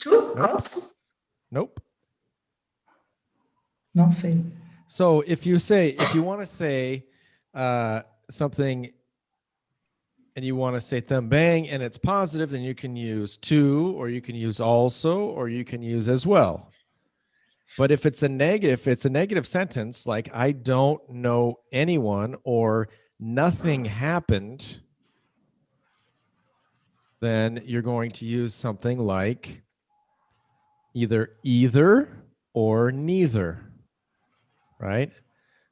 To Nope. also? Nope. Não sei. So if you want to say something and you want to say também and it's positive, then you can use to, or you can use also, or you can use as well. But if it's a negative sentence, like I don't know anyone or nothing happened, then you're going to use something like either or neither, right?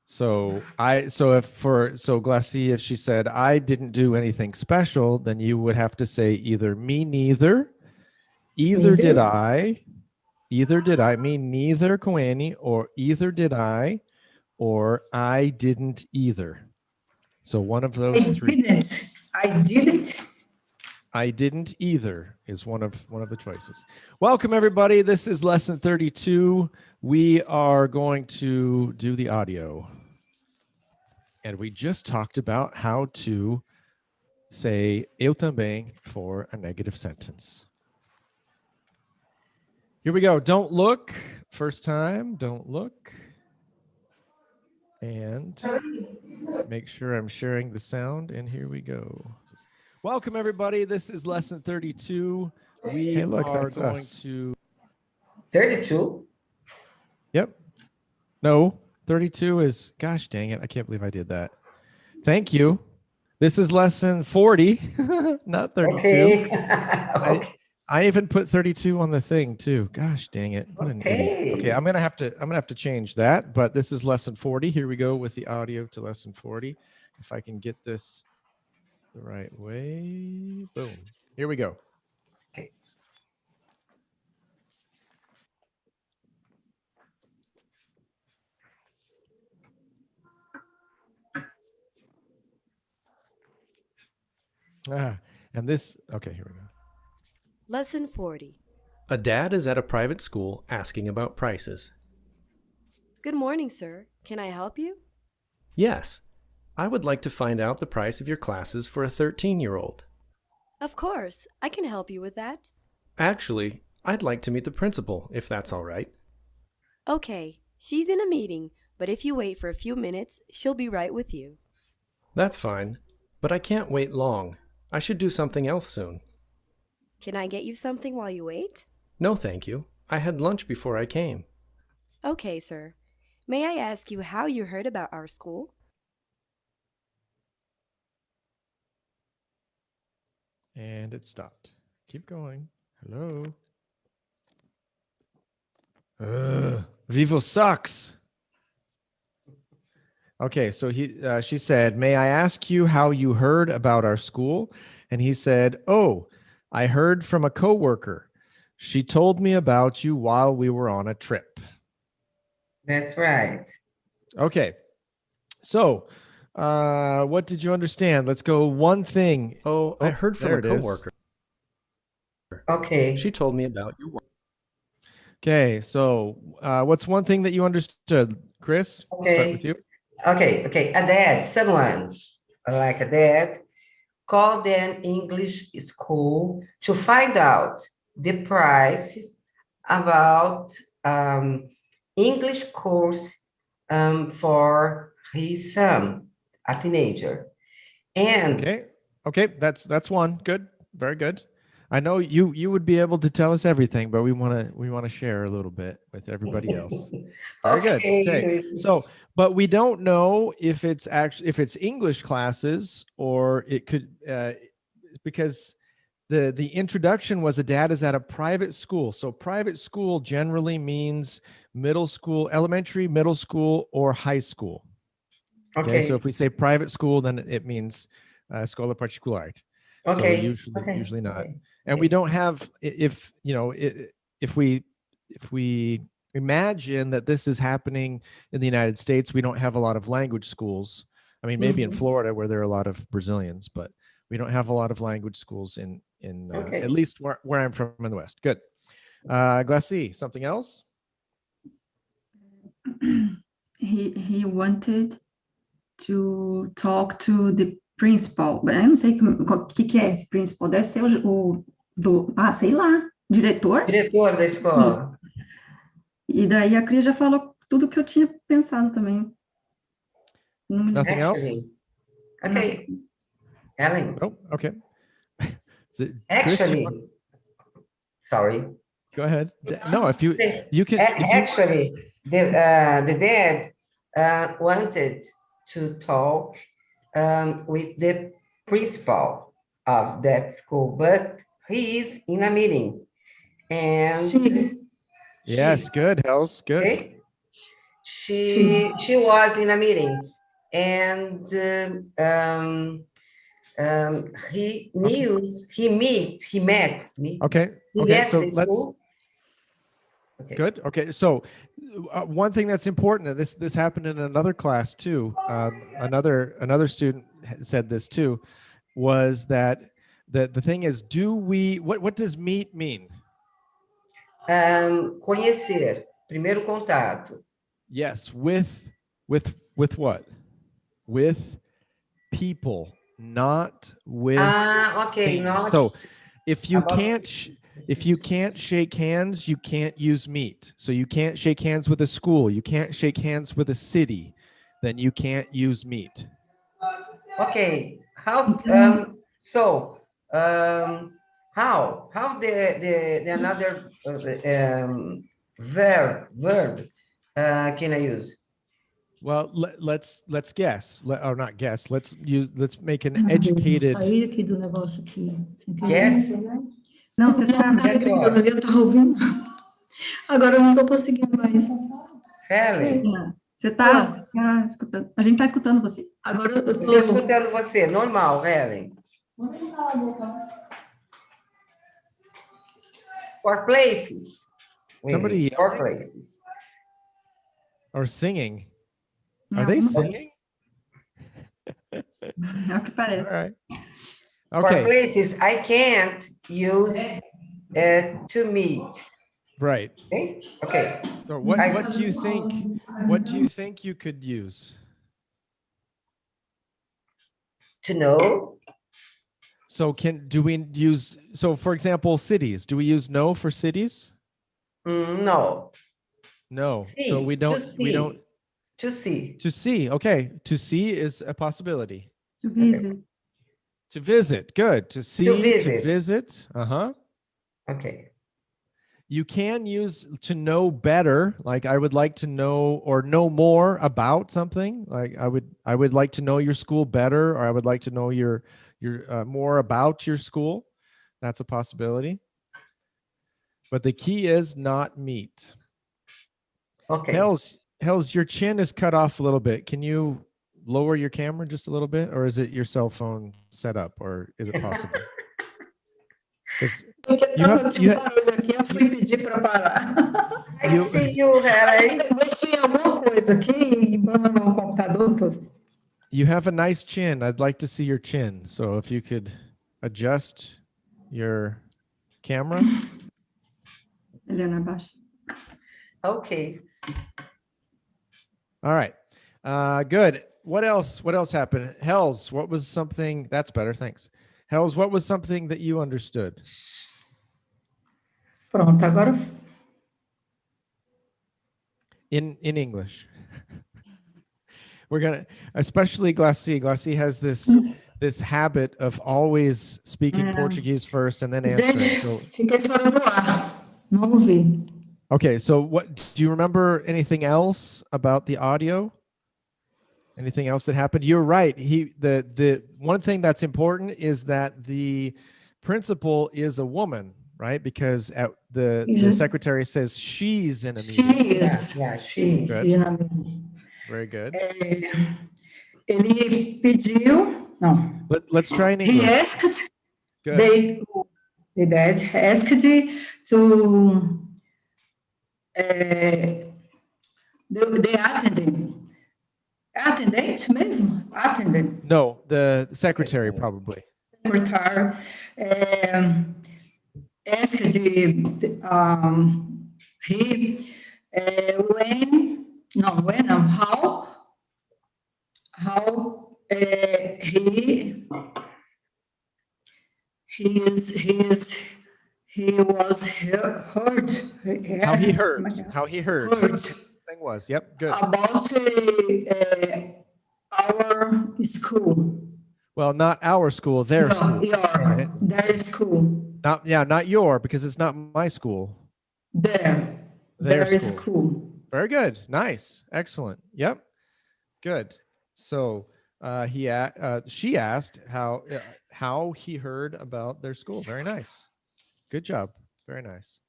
So Glassy, if she said, I didn't do anything special, then you would have to say either me neither, either did I, me neither Coeni, or either did I, or I didn't either. So one of those three. I didn't either is one of the choices. Welcome everybody. This is lesson 32. We are going to do the audio. And we just talked about how to say eu também for a negative sentence. Here we go. Don't look. First time, don't look. And make sure I'm sharing the sound. And here we go. Welcome, everybody. This is lesson 32. We are going to... 32? Yep. No, 32 is... Gosh, dang it. I can't believe I did that. Thank you. This is lesson 40, not 32. Okay. I even put 32 on the thing too. Gosh, dang it. What an idiot. Okay, I'm gonna have to change that, but this is lesson 40. Here we go with the audio to lesson 40. If I can get this the right way. Boom. Here we go. Okay. And this, okay, here we go. Lesson 40. A dad is at a private school asking about prices. Good morning, sir. Can I help you? Yes, I would like to find out the price of your classes for a 13-year-old. Of course, I can help you with that. Actually, I'd like to meet the principal, if that's all right. Okay, she's in a meeting, but if you wait for a few minutes, she'll be right with you. That's fine, but I can't wait long. I should do something else soon. Can I get you something while you wait? No, thank you. I had lunch before I came. Okay, sir. May I ask you how you heard about our school? And it stopped. Keep going. Hello. VIVO sucks. Okay, so she said, may I ask you how you heard about our school? And he said, oh, I heard from a coworker. She told me about you while we were on a trip. That's right. Okay, so what did you understand? Let's go one thing. Oh, I heard from a coworker. Okay. She told me about your work. Okay, so what's one thing that you understood? Chris, Okay. start with you. Okay. A dad, someone like a dad, called an English school to find out the prices about English course for his son, a teenager. And okay, that's one. Good, very good. I know you would be able to tell us everything, but we want to share a little bit with everybody else. Very good. Okay. So, but we don't know if it's English classes, or it could because the introduction was a dad is at a private school. So private school generally means middle school, elementary, middle school, or high school. Okay. So if we say private school, then it means escola particular. Okay. So usually not. And we don't have, if we imagine that this is happening in the United States, we don't have a lot of language schools. I mean, maybe in Florida where there are a lot of Brazilians, but we don't have a lot of language schools in at least where I'm from in the West. Good. Glassy, something else? He wanted to talk to the principal. Eu não sei o que é esse principal. Deve ser sei lá. Diretor? Diretor da escola. E daí a Cris já falou tudo que eu tinha pensado também. Não me lembro. Nothing else? Actually, okay. Ellen, Oh, okay. Chris, actually, sorry. go ahead. No, if you can. Actually, the dad wanted to talk with the principal of that school, but he is in a meeting. And Yes, good, Hells, good. okay, she was in a meeting, and he met me. Okay, He okay, left so the let's. school. Okay. Good. Okay. So, one thing that's important, and this happened in another class too. Another student said this too, was that the thing is, do we? What does meet mean? Conhecer, primeiro contato. Yes, with what? With people, not with. Okay. things. Not So, if you about- can't shake hands, you can't use meet. So you can't shake hands with a school, you can't shake hands with a city, then you can't use meet. Okay. How? How the another verb can I use? Well, let's guess. Or not guess. Let's make an educated. Sair aqui do negócio aqui. Sem querer. Yes. Não, você tá... Eu tô ouvindo. Agora eu não tô conseguindo mais. Helen, Você tá escutando. A gente tá escutando você. Agora eu estou tô... escutando você. Normal, Helen. For places. Somebody For places. or singing. Não, Are they não- singing? É o que parece. All right. For Okay. places, I can't use to meet. Right. Okay. Okay. So what do you think? What do you think you could use? To know. So do we use, so for example, cities, do we use no for cities? No. No. See, So we don't To see. to see. Okay. To see is a possibility. To visit. To visit. Good. To see, visit. to visit. Uh-huh. Okay. You can use to know better, like I would like to know or know more about something. Like I would like to know your school better, or I would like to know your more about your school. That's a possibility. But the key is not meet. Okay. Hells, your chin is cut off a little bit. Can you lower your camera just a little bit, or is it your cell phone setup, or is it possible? 'Cause Porque You tava have- tinha um barulho aqui, eu fui pedir para parar. I see you, Helen. Eu mexi em alguma coisa aqui e abandonou o computador todo. You have a nice chin. I'd like to see your chin. So if you could adjust your camera. Helena, abaixo. Okay. All right. Good. What else? What else happened? Hells, what was something that's better? Thanks. Hells, what was something that you understood? Pronto, agora In English. We're gonna, especially Glacy. Glacy has this habit of always speaking Portuguese first and then answering. gente, So fiquei fora do ar. Não ouvi. okay, so what do you remember anything else about the audio? Anything else that happened? You're right. The one thing that's important is that the principal is a woman, right? Because the secretary says she's in a meeting. She's. She. Very good. Ele pediu, não. Let's try in He English. asked, Good. the dad asked to the attendant. Attendant mesmo? Attendant. No, the secretary probably. Secretary asked he how he He was heard. How he Oh my heard. God. How he heard. Heard Thing was. Yep. Good. about our school. Well, not our school, their No, school. your, their school. Not your, because it's not my school. Their Their school. Very good. Nice. Excellent. Yep. Good. So she asked how he heard about their school. Very nice. Good job. Very nice.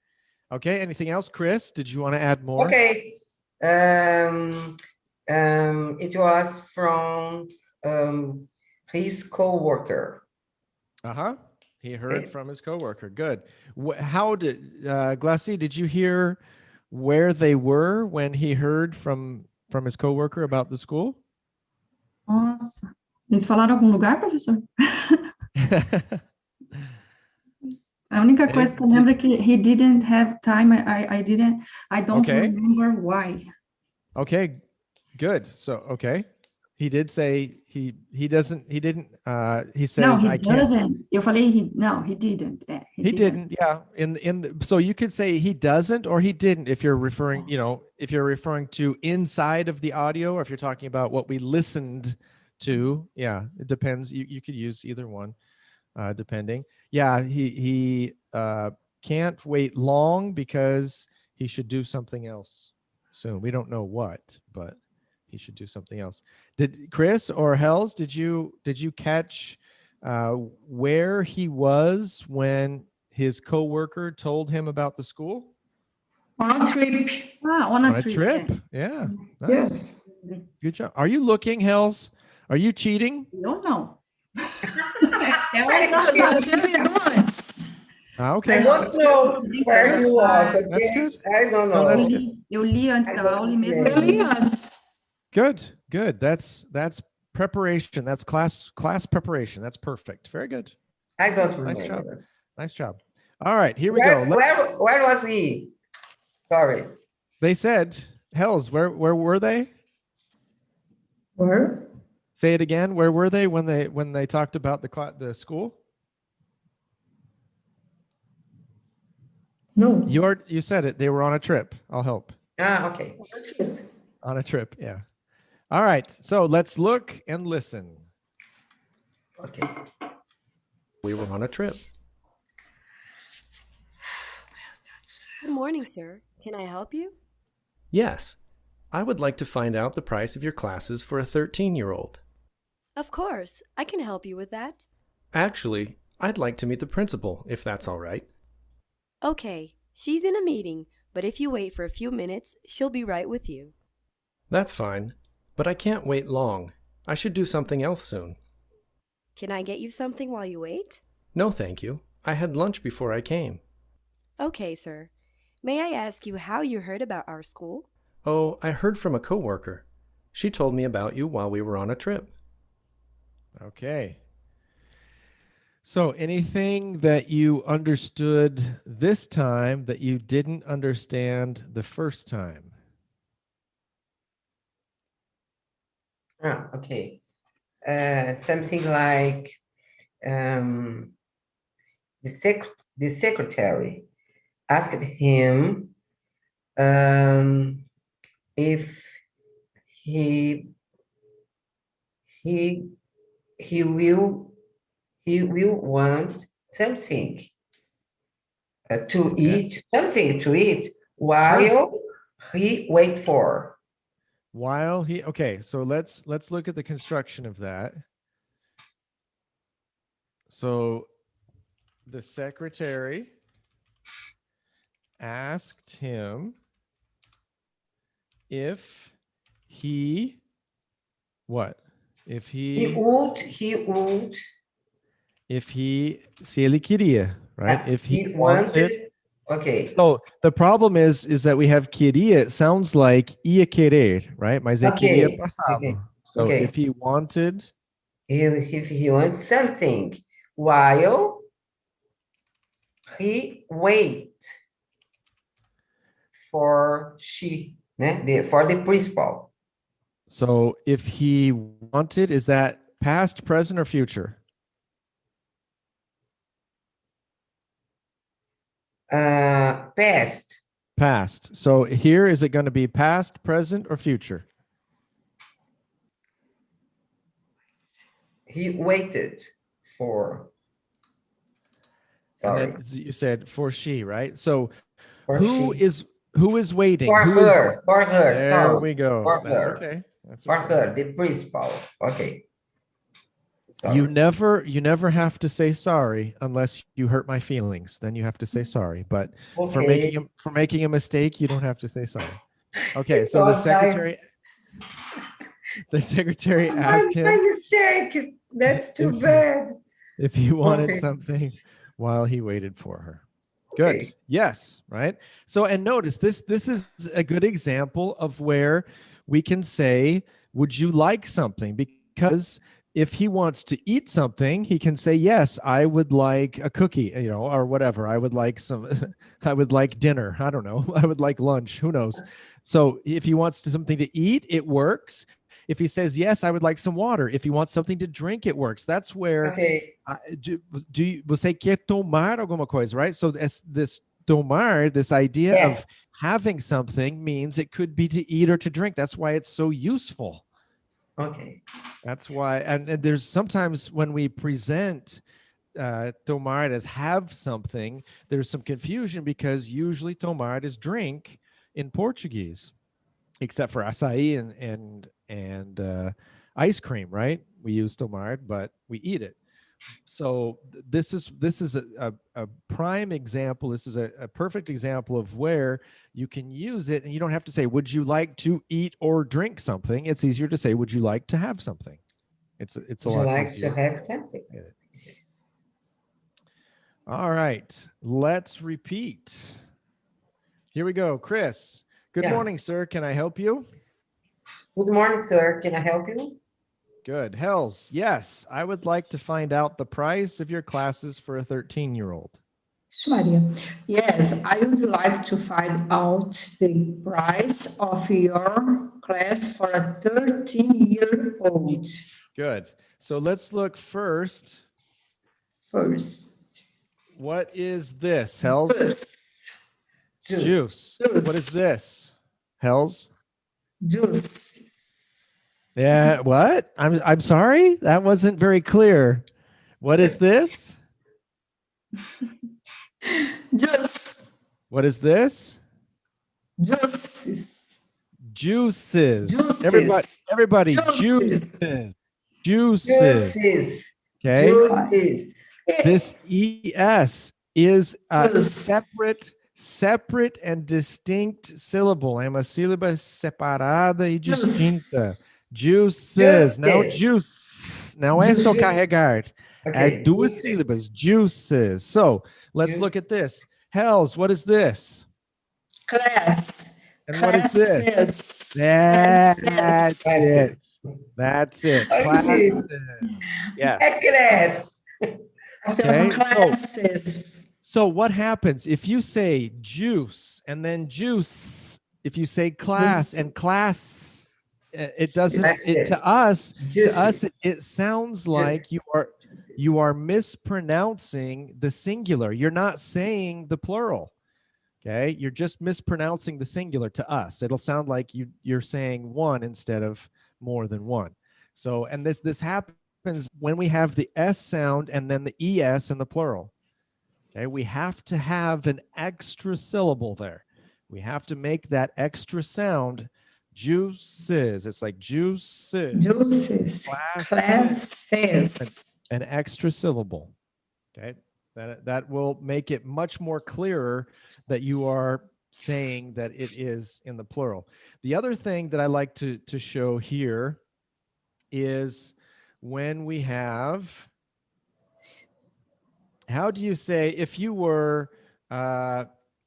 Okay. Anything else, Chris? Did you want to add more? Okay. It was from his co-worker. Uh-huh. He heard Okay. from his coworker. Good. How did Glassy, did you hear where they were when he heard from his coworker about the school? Nossa. Eles falaram algum lugar, professor? A única coisa que eu lembro é que he didn't have time. I don't Okay. remember why. Okay, good. So, okay. He did say he says No, he I can't. doesn't. Eu falei, he didn't. É, He didn't. Yeah. So you could say he doesn't or he didn't if you're referring, if you're referring to inside of the audio or if you're talking about what we listened to. Yeah, it depends. You could use either one, depending. Yeah, he can't wait long because he should do something else soon. We don't know what, but he should do something else. Did Chris or Hells, did you catch where he was when his coworker told him about the school? On a trip. on On a a trip. trip. Yeah. Nice. Yes. Good job. Are you looking, Hells? Are you cheating? Eu não. No, just tell me once. Okay. I don't know where he was. Okay? That's good. I don't No, know. that's good. Eu li antes da aula e mesmo Yeah. assim. Yes. Good. That's preparation. That's class preparation. That's perfect. Very good. I don't remember. Nice job. Nice job. All right, here we go. Where was he? Sorry. They said, Hells, where were they? Where? Say it again. Where were they when they talked about the school? No. You said it. They were on a trip. I'll help. Okay. On a trip. Yeah. All right. So let's look and listen. Okay. We were on a trip. Good morning, sir. Can I help you? Yes. I would like to find out the price of your classes for a 13-year-old. Of course. I can help you with that. Actually, I'd like to meet the principal, if that's all right. Okay. She's in a meeting, but if you wait for a few minutes, she'll be right with you. That's fine, but I can't wait long. I should do something else soon. Can I get you something while you wait? No, thank you. I had lunch before I came. Okay, sir. May I ask you how you heard about our school? Oh, I heard from a coworker. She told me about you while we were on a trip. Okay. So anything that you understood this time that you didn't understand the first time? Okay. Something like the secretary asked him if he will want something to eat, something to eat while he wait for. While he, okay, so let's look at the construction of that. So the secretary asked him if he, what? If He would, se ele queria, right? If he wanted. Okay. So the problem is that we have queria. It sounds like ia querer, right? Mas é queria passado. Okay. So Okay. if he wanted. If he wants something while he wait for for the principal. So if he wanted, is that past, present, or future? Past. Past. So here, is it going to be past, present, or future? He waited for. And Sorry. then you said for she, right? So For who she. is waiting? For Who is? her. For her. There Sorry. we go. For That's her. okay. That's For okay. her, the principal. Okay. Sorry. You never have to say sorry unless you hurt my feelings. Then you have to say sorry. But for Okay. making a mistake, you don't have to say sorry. Okay, so Oh, the secretary asked My him mistake. That's too If- bad. if he wanted Okay. something while he waited for her. Good. Okay. Yes, right? So, and notice this is a good example of where we can say, would you like something? Because if he wants to eat something, he can say, yes, I would like a cookie, or whatever. I would like I would like dinner. I don't know. I would like lunch. Who knows? So if he wants something to eat, it works. If he says, yes, I would like some water. If he wants something to drink, it works. That's where Okay. você quer tomar alguma coisa, right? So this tomar, this idea Yeah. of having something means it could be to eat or to drink. That's why it's so useful. Okay. That's why, and there's sometimes when we present tomar as have something, there's some confusion because usually tomar is drink in Portuguese, except for açaí and ice cream, right? We use tomar, but we eat it. So this is a prime example. This is a perfect example of where you can use it and you don't have to say, would you like to eat or drink something? It's easier to say, would you like to have something? It's a Would you lot like easier. to have something? All right, let's repeat. Here we go. Chris, good Yeah. morning, sir. Can I help you? Good morning, sir. Can I help you? Good. Hells, yes, I would like to find out the price of your classes for a 13-year-old. Maria. Yes, I would like to find out the price of your class for a 13-year-old Good. So let's look first. first. What is this, Hells? Juice. Juice. What is this, Hells? Juice. Yeah, what? I'm sorry? That wasn't very clear. What is this? Juice. What is this? Juices. Juices. Juices. Everybody, Juices. juices. Juices. Juices. Okay. Juices. This ES is a Juice. separate and distinct syllable. É uma sílaba separada e Juice. distinta. Juices. Não Juices. juice. Não é só Juices. carregar. É Okay. duas sílabas. Juices. So let's Juice. look at this. Hells, what is this? Class. And what is this? Classes. That's it. Classes. That's it. Okay. Classes. Yes. Class. Okay, so- Classes. So what happens if you say juice and then juice? If you say class Juice. and class, it doesn't. Classes. To us, Juices. it sounds like you are mispronouncing the singular. You're not saying the plural. Okay, you're just mispronouncing the singular to us. It'll sound like you're saying one instead of more than one. So, and this happens when we have the S sound and then the ES in the plural. Okay, we have to have an extra syllable there. We have to make that extra sound. Juices. It's like juices. Juices. Classes. Classes. An extra syllable. Okay, that will make it much more clearer that you are saying that it is in the plural. The other thing that I like to show here is when we have, how do you say, if you were,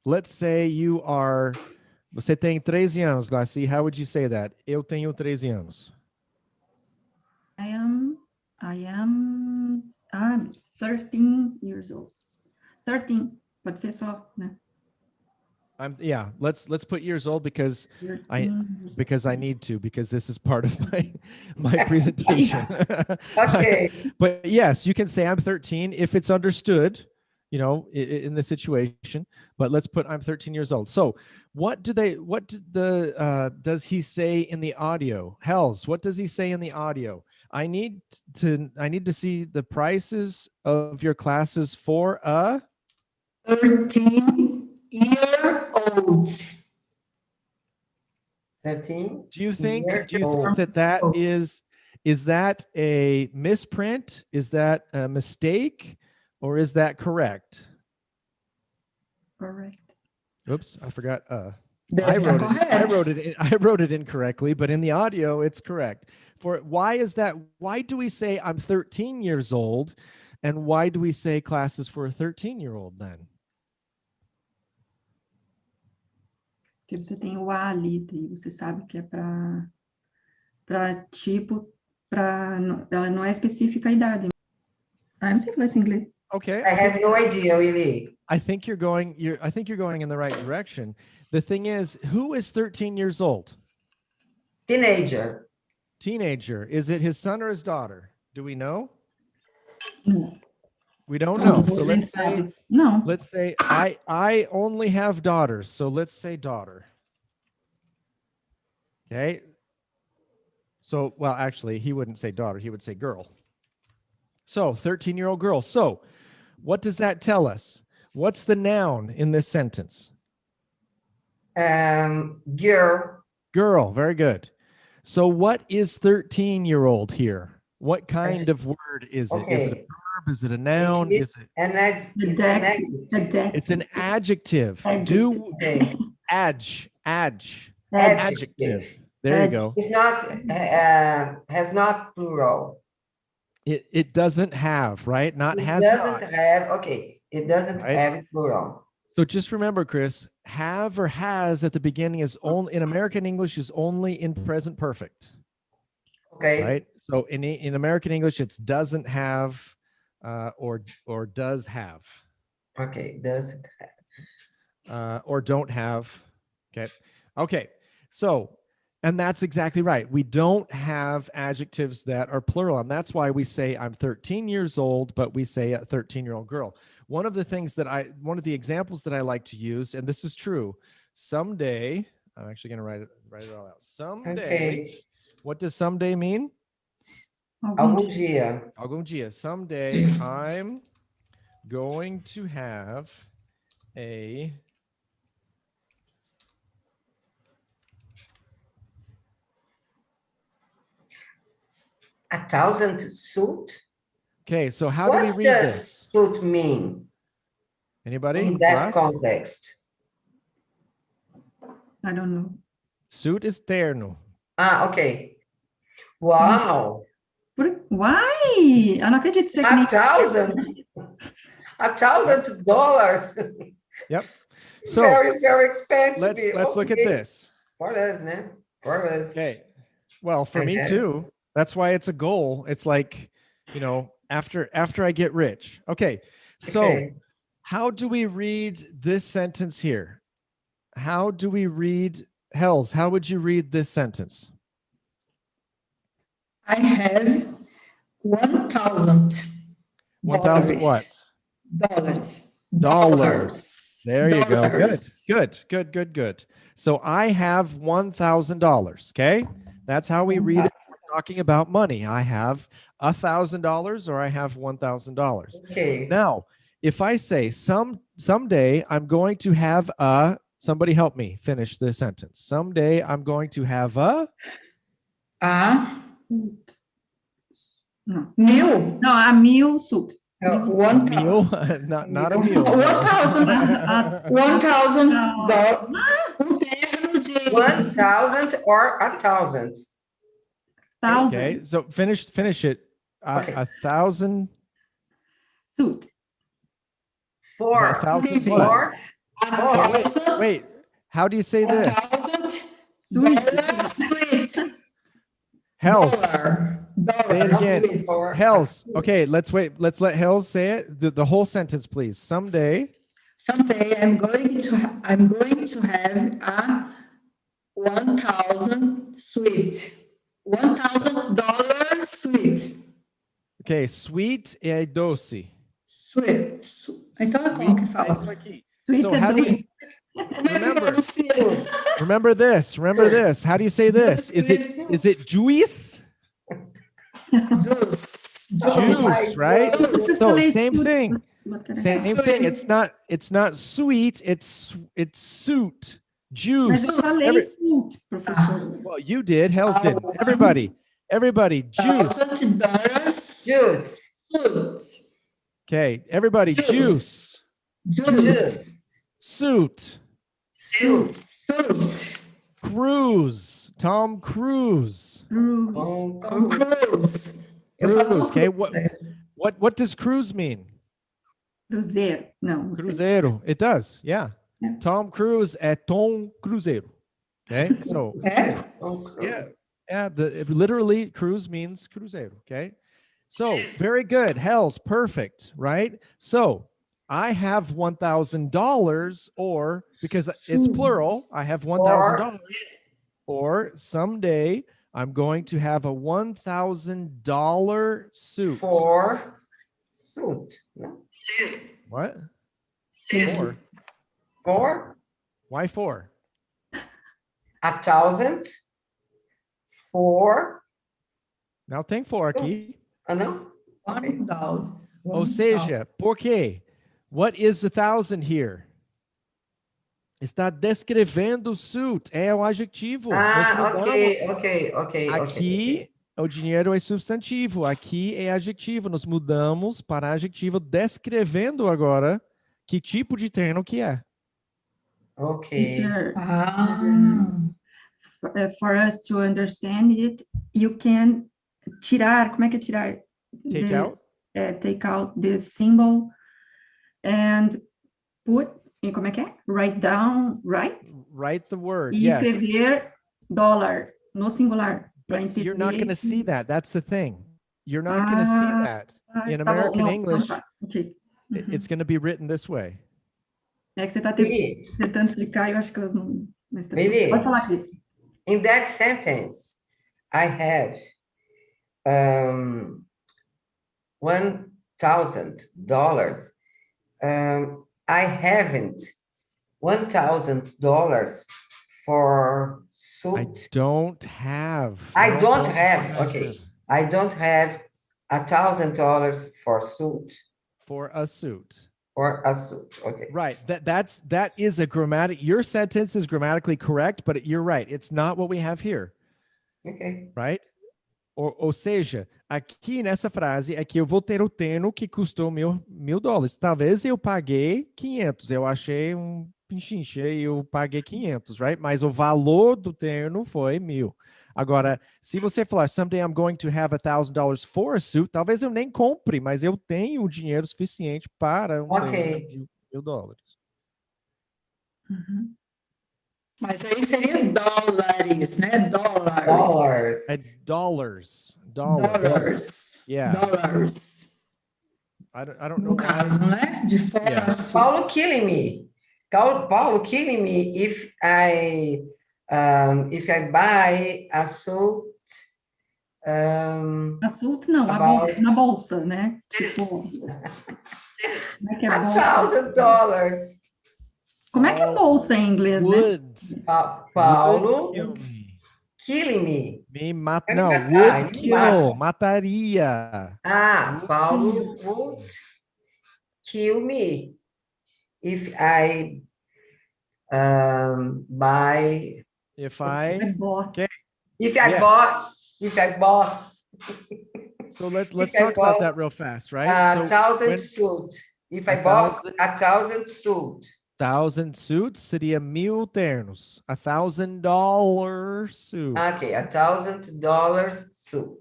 let's say you are, você tem 13 anos, Glaci, how would you say that? Eu tenho 13 anos. I'm 13 years old. 13, pode ser só, né? Yeah, let's put years old because 13 years because I need to, because this is part of my presentation. Okay. But yes, you can say I'm 13 if it's understood. you know, in the situation, but let's put I'm 13 years old. So what does he say in the audio? Hells, what does he say in the audio? I need to see the prices of your classes for a 13-year-old. 13. Do you think Year-old. that is that a misprint? Is that a mistake? Or is that correct? Correct. Oops, I forgot. I That's correct. wrote it incorrectly, but in the audio, it's correct. Why is that? Why do we say I'm 13 years old, and why do we say classes for a 13-year-old then? Porque você tem o A ali, e você sabe que é para tipo, ela não é específica a idade. Ah, eu não sei falar isso em inglês. Okay. I have no idea, Willy. I think you're going in the right direction. The thing is, who is 13 years old? Teenager. Teenager. Is it his son or his daughter? Do we know? No. We don't know. So Você sabe. Não. let's say I only have daughters. So let's say daughter. Okay. So, well, actually, he wouldn't say daughter. He would say girl. So 13-year-old girl. So what does that tell us? What's the noun in this sentence? Girl. Girl. Very good. So what is 13-year-old here? What kind of word is it? Is it a verb? Is it a noun? It's Is it? an adjective. It's an adjective. Do adjective. There you go. It's not, has not plural. It doesn't have, right? Not It has doesn't not. have, okay. It doesn't Right? have plural. So just remember, Chris, have or has at the beginning is only in American English is only in present perfect, Okay. right? So in American English, it's doesn't have or does have Okay, doesn't have. or don't have. Okay. So, and that's exactly right. We don't have adjectives that are plural, and that's why we say I'm 13 years old, but we say a 13-year-old girl. One of the examples that I like to use, and this is true, someday, I'm actually going to write it all out. Someday, Okay. what does someday mean? Algum dia. Algum dia. Someday I'm going to have a $1,000 suit? Okay, so how do we What read does this? suit mean Anybody? in that Class? context? I don't know. Suit is terno. Ah, okay. Wow. Why? Eu não acredito que você é que $1,000. Yep. So Very, very expensive. let's look at Okay. this. For us, né? For us. Okay. Well, for me Okay. too. That's why it's a goal. It's like, you know, after I get rich. Okay. So Okay. how do we read this sentence here? How do we read Hells? How would you read this sentence? I have 1,000. 1,000 what? Dollars. There you go. Dollars. Good. So I have $1,000. Okay. That's how we read it. We're talking about money. I have $1,000 or I have $1,000. Okay. Now, if I say someday I'm going to have somebody help me finish the sentence. Someday I'm going to have Mil. Não, a mil suit. One meal, thousand. not a meal. 1,000. $1,000. terno de 1,000 or 1,000? 1,000 Okay, so finish it. Okay. 1,000. suit. For 1,000 for Wait, how do you say this? $1,000 Hells. Dollar. Say it again. Sweet. for Hells. Okay, let's wait. Let's let Hells say it. The whole sentence, please. Someday. Someday I'm going to have a 1,000 suite. $1,000 suite. Okay, sweet e doce. Sweet. Então, como que fala? Isso aqui. Sweet So é how do doce. you, remember this. Remember this. How do you say this? Is it juice? Juice. Juice, right? Eu So falei same tudo. thing. Same thing. It's not sweet. It's suit. Mas Juice. eu falei sweet, professor. Well, you did. Hells didn't. Everybody. Juice. $1,000. Juice. Suit. Okay. Everybody. Juice. Juice. Suit. Suit. Suit. Cruise. Tom Cruise. Cruise. Tom Cruise. Eu falo Cruise. Okay. cruise. What does cruise mean? Cruzeiro. Não sei. Cruzeiro. It does. Yeah. Yeah. Tom Cruise at Tom Cruzeiro. Okay. So É? yeah. Literally cruise means cruzeiro. Okay. So very good. Hell's perfect, right? So I have $1,000, or because it's plural, I have $1,000, or someday I'm going to have a $1,000 suit. For suit. No? What? Suit. For? For Why for? 1,000 for. Now think for aqui. Não? $1,000. Ou seja, por quê? What is 1,000 here? Está descrevendo suit. É o adjetivo. Nós mudamos. ok. Aqui, o dinheiro é substantivo. Aqui é adjetivo. Nós mudamos para adjetivo, descrevendo agora que tipo de terno que é. Ok. Teacher, Ah. for us to understand it, you can tirar, como é que é tirar? Take out? Take out this symbol and put, e como é que é? Write down, right? Write the word, E yes. escrever dólar no singular. Pra But you're not going to entender see that. That's the thing. You're not going to see that. In tá bom, American não, English, tá. Ok. it's going to be written this way. É que você está Willy, tentando explicar, eu acho que elas não... Mas tá bom. Willy. Pode falar, Cris. in that sentence, I have $1,000. I haven't $1,000 for I suit. don't have. I No, don't no, have, no, okay. I don't have $1,000 for suit. For a suit. Or a suit, okay. Right. That is a grammatic. Your sentence is grammatically correct, but you're right. It's not what we have here. Okay. Right? Ou seja, aqui nessa frase é que eu vou ter o terno que custou $1.000. Talvez eu paguei 500. Eu achei um pinchinche e eu paguei 500, right? Mas o valor do terno foi 1.000. Agora, se você falar someday I'm going to have $1,000 for a suit, talvez eu nem compre, mas eu tenho dinheiro suficiente para um terno de $1.000. Uhum. Mas aí seria dólares, né? Dólares. Dollars. É dollars. Dólares. Yeah. Dólares. I don't know. No caso, né? De fora. Yeah. Paulo killing me. Paulo killing me if I buy a suit. Assunto não, na bolsa, né? Tipo, como é que é bolsa? $1,000. Como é que é bolsa em inglês, né? Would. Paulo Would kill me. killing me. Não, matar, would me kill. mata. Mataria. Paulo would kill me if I buy. If I. É bot. Okay. If I bought. So let's If I talk about bought that real fast, right? So 1,000 suit. If I bought 1,000 suit. 1,000 suits seria 1.000 ternos. $1,000 suit. Okay, $1,000 suit.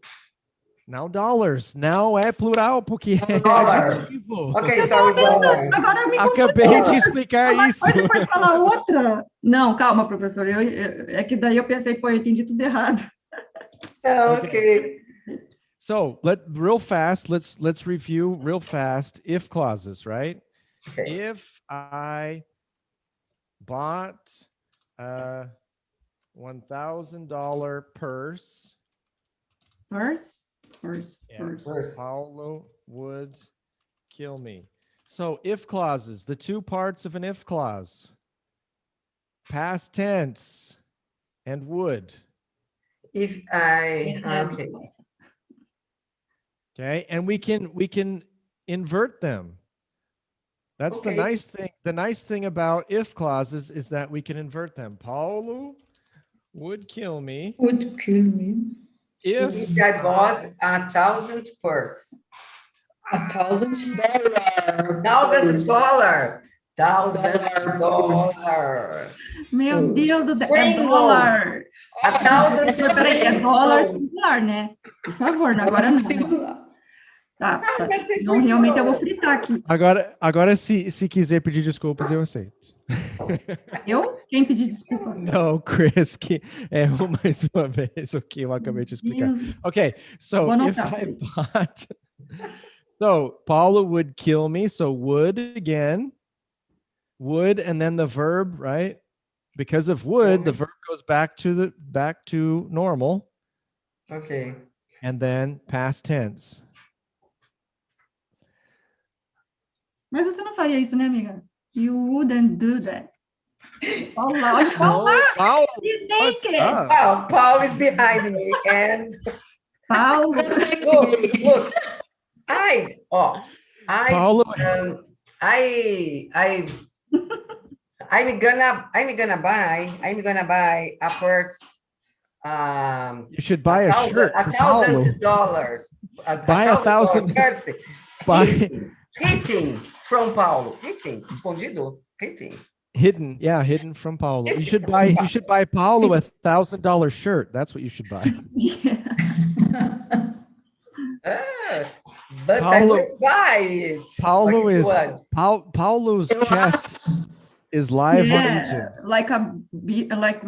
Now dollars. Now é plural, porque é Dollar. adjetivo. Okay, sorry, dollar. Agora eu me confundi. Acabei de explicar Uma isso. coisa e depois falar outra. Não, calma, professor. É que daí eu pensei, pô, eu entendi tudo errado. Okay. So real fast, let's review real fast if clauses, right? Okay. If I bought a $1,000 purse, Purse? yeah, Purse. Purse. Paulo would kill me. So if clauses, the two parts of an if clause, past tense and would. If I, okay. Okay, and we can invert them. That's the nice thing. The nice thing about if clauses is that we can invert them. Paulo would kill me. Would kill me. If I bought 1,000 purse. $1,000. $1,000. Meu Deus do céu, é Gringo. dólar. 1,000 Peraí, é dólar singular, né? Por favor, agora não. Singular. Tá. Não, realmente eu vou fritar aqui. Agora se quiser pedir desculpas, eu aceito. Eu? Quem pedir desculpa? Não, Chris, que errou mais uma vez o que eu acabei de explicar. Okay, so if I bought... So Paulo would kill me, so would again. Would and then the verb, right? Because of would, the verb goes back to normal. Okay. And then past tense. Mas você não faria isso, né, amiga? You wouldn't do that. Olha Paulo, He's what's naked. up? Wow, Paul is behind me and Paulo. look. Paulo. I'm gonna buy a purse. You should buy a shirt for Paulo. $1,000. Buy $1,000. Purse. Buy Hitting from Paulo. Hitting. Escondido. Hitting. hidden from Paulo. You should buy Paulo a $1,000 shirt. That's what you should buy. But I would buy it. Paulo's chest is live on YouTube. Like como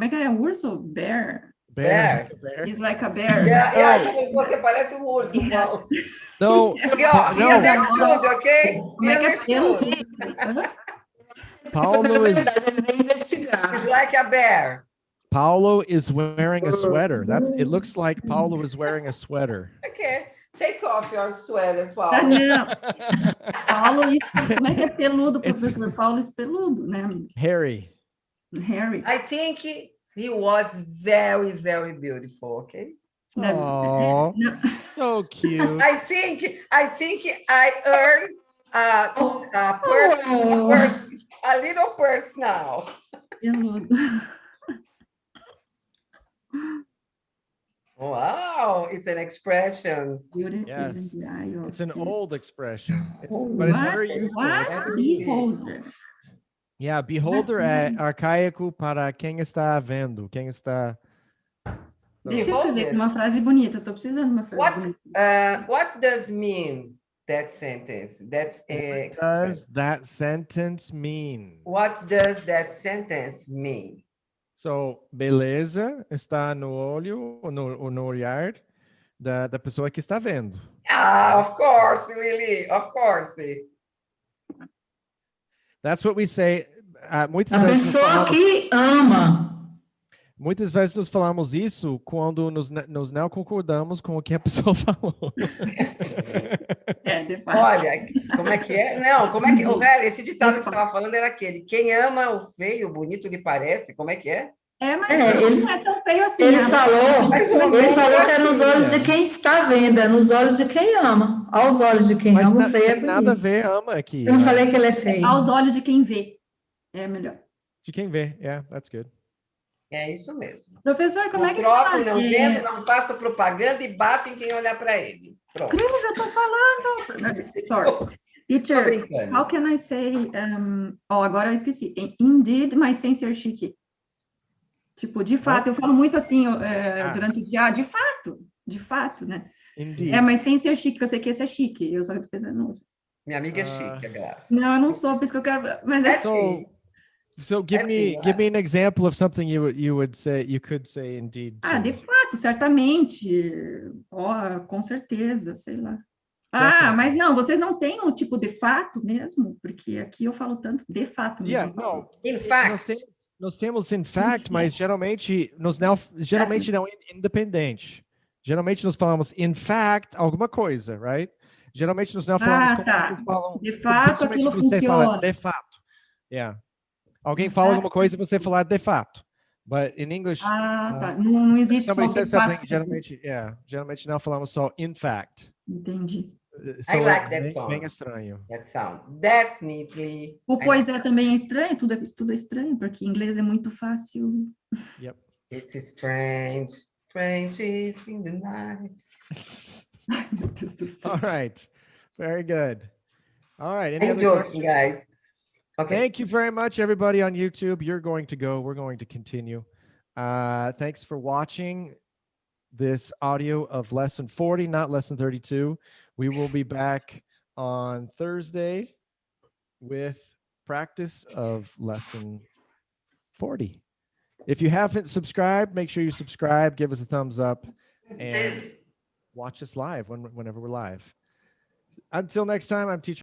é que é? Urso? Bear. Bear. He's like a bear. Você parece um urso, Paulo. No, Aqui, ó. No. Understood, ok? Como é que é pelo? Paulo is It's like a bear. Paulo is wearing a sweater. It looks like Paulo is wearing a sweater. Okay. Take off your sweater, Ah, Paulo. não. Paulo, como é que é peludo, professor? Paulo é peludo, né? Harry. Harry. I think he was very, very beautiful, okay? Oh, so cute. I think I earned a purse, a little purse now. Peludo. Wow, it's an expression. Beauty Yes. is in the eye of It's an the- old expression, but it's very useful. What? Beholder. Yeah, beholder é arcaico para quem está vendo, quem está... Deixa eu escrever uma frase bonita. Eu tô precisando de uma frase bonita. What does mean that sentence? What does that sentence mean? What does that sentence mean? So, beleza está no olho, no olhar da pessoa que está vendo. Of course, Willy, of course. That's what we say. Muitas A vezes pessoa que ama. Muitas vezes nos falamos isso quando nos não concordamos com o que a pessoa falou. De fato. Olha, como é que é? Não, como é que... Velho, esse ditado que você estava falando era aquele. Quem ama o feio, o bonito lhe parece. Como é que é? Mas ele- não é tão feio assim. Ele né? falou que é nos olhos filha. de quem está vendo, é nos olhos de quem ama. Aos olhos de quem Mas ama, não o feio é tem nada a bonito. ver, ama aqui. Eu não falei que ele é feio. Aos olhos de quem vê. É melhor. De quem vê. Yeah, that's good. É isso mesmo. Professor, como é Não que troco, fala? não vendo, não faço propaganda e bato em quem olhar para ele. Pronto. Cruz, eu tô falando. Sorry. Tô Teacher, brincando. how can I say... agora eu esqueci. Indeed, my sense are chique. Tipo, de fato. Eu falo muito assim durante o dia. De fato, né? Indeed. Mas sem ser chique, que eu sei que esse é chique. Eu só tô pensando... Minha amiga é chique, a Graça. Não, eu não sou, por isso que eu quero... Mas é... So give me an example of something you could say indeed. Ah, de fato, certamente. Com certeza, sei lá. Definitely. Mas não, vocês não têm um tipo de fato mesmo? Porque aqui eu falo tanto de fato mesmo. Yeah, no. In fact, Nós temos in fact, mas geralmente não independente. Geralmente nós falamos in fact alguma coisa, right? Geralmente nos neofalanos Ah, tá. vocês falam... De fato, principalmente aquilo você fala funciona. de fato. Yeah. Alguém fala alguma coisa e você fala de fato. But in English... Ah, tá. Não existe só somebody de says fato. something, geralmente não falamos só in fact. Entendi. I like that bem, song. bem estranho. That sound. Definitely. O pois é também é estranho, tudo é estranho, porque inglês é muito fácil. Yep. It's strange, strange is in the night. Meu Deus do céu. All right. Very good. All right. Any I'm other joking, questions? guys. Okay. Thank you very much, everybody on YouTube. You're going to go. We're going to continue. Thanks for watching this audio of lesson 40, not lesson 32. We will be back on Thursday with practice of lesson 40. If you haven't subscribed, make sure you subscribe, give us a thumbs up, and watch us live whenever we're live. Until next time, I'm Teacher